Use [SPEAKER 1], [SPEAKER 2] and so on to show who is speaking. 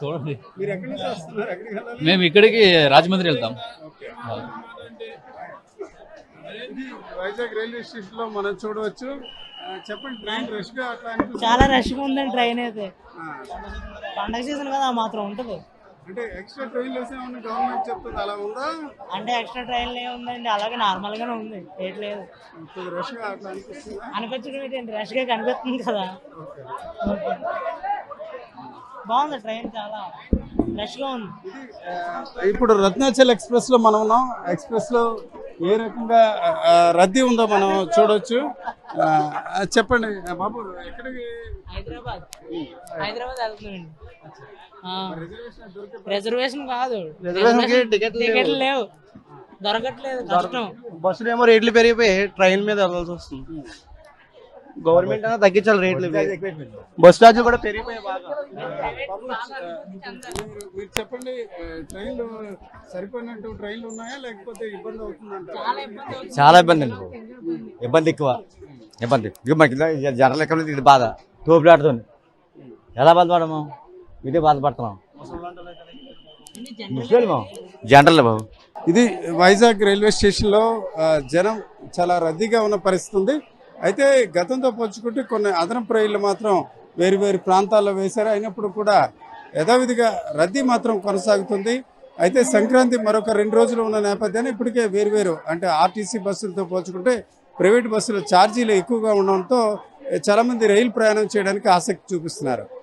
[SPEAKER 1] చూడండి
[SPEAKER 2] మీరు ఎక్కడి నుంచి వస్తున్నారు? ఎక్కడికి వెళ్ళాలి?
[SPEAKER 1] మేము ఇక్కడికి రాజమండ్రి వెళ్తాం.
[SPEAKER 2] ఓకే. ఇది వైజాగ్ రైల్వే స్టేషన్ లో మనం చూడవచ్చు. చెప్పండి, ట్రైన్ రష్ గా అట్లా అనిపిస్తుంది?
[SPEAKER 3] చాలా రష్గా ఉందండి ట్రైన్ అయితే.
[SPEAKER 2] ఆ,
[SPEAKER 3] పండగ సీజన్ కదా ఆ మాత్రం ఉంటుంది.
[SPEAKER 2] అంటే ఎక్స్ట్రా ట్రైన్లు వేసామని గవర్నమెంట్ చెప్తుంది, అలా ఉందా?
[SPEAKER 3] అంటే ఎక్స్ట్రా ట్రైన్లు ఏముందండి, అలాగే నార్మల్ గానే ఉంది, రేట్ లేదు.
[SPEAKER 2] కొద్దిగా రష్ గా అట్లా అనిపిస్తుందా?
[SPEAKER 3] అనిపించడం ఏంటండి, రష్ గా కనిపిస్తుంది కదా.
[SPEAKER 2] ఓకే.
[SPEAKER 3] ఓకే. బాగుంది ట్రైన్, చాలా రష్ గా ఉంది.
[SPEAKER 2] ఇది ఇప్పుడు రత్నాచల్ ఎక్స్ప్రెస్ లో మనం ఉన్నాం. ఎక్స్ప్రెస్ లో ఏ రకంగా రద్దీ ఉందో మనం చూడొచ్చు. చెప్పండి బాబు, ఎక్కడికి?
[SPEAKER 3] హైదరాబాద్ వెళ్తున్నామండి.
[SPEAKER 2] రిజర్వేషన్ దొరికే
[SPEAKER 3] రిజర్వేషన్ కాదు,
[SPEAKER 4] టికెట్లు
[SPEAKER 3] లేవు, దొరకట్లేదు, కష్టం.
[SPEAKER 4] బస్సులు ఏమో రేట్లు పెరిగిపోయి ట్రైన్ మీద వెళ్ళాల్సి వస్తుంది. గవర్నమెంట్ అయినా తగ్గించాలి రేట్లు. బస్ ఛార్జీలు కూడా పెరిగిపోయాయి బాగా.
[SPEAKER 2] మీరు చెప్పండి, ట్రైన్లు సరిపోయినట్టు ట్రైన్లు ఉన్నాయా, లేకపోతే ఇబ్బంది అవుతుందంట?
[SPEAKER 5] చాలా ఇబ్బంది అండి. ఇబ్బంది ఎక్కువ ఇబ్బంది. ఇక మనకి జనరల్ ఎక్కడ ఇది బాధ తోపులాడుతుంది. ఎలా బాధపడము? ఇదే బాధపడుతున్నాం. జనరల్ బాబు.
[SPEAKER 2] ఇది వైజాగ్ రైల్వే స్టేషన్లో జనం చాలా రద్దీగా ఉన్న పరిస్థితి ఉంది. అయితే గతంతో పోల్చుకుంటే కొన్ని అదనపు రైళ్లు మాత్రం వేరు వేరు ప్రాంతాల్లో వేశారు. అయినప్పుడు కూడా యథావిధిగా రద్దీ మాత్రం కొనసాగుతుంది. అయితే సంక్రాంతి మరొక 2 రోజులు ఉన్న నేపథ్యాన్ని ఇప్పటికే వేరు అంటే ఆర్టీసీ బస్సులతో పోల్చుకుంటే ప్రైవేట్ బస్సుల ఛార్జీలు ఎక్కువగా ఉండడంతో చాలామంది రైలు ప్రయాణం చేయడానికి ఆసక్తి చూపిస్తున్నారు.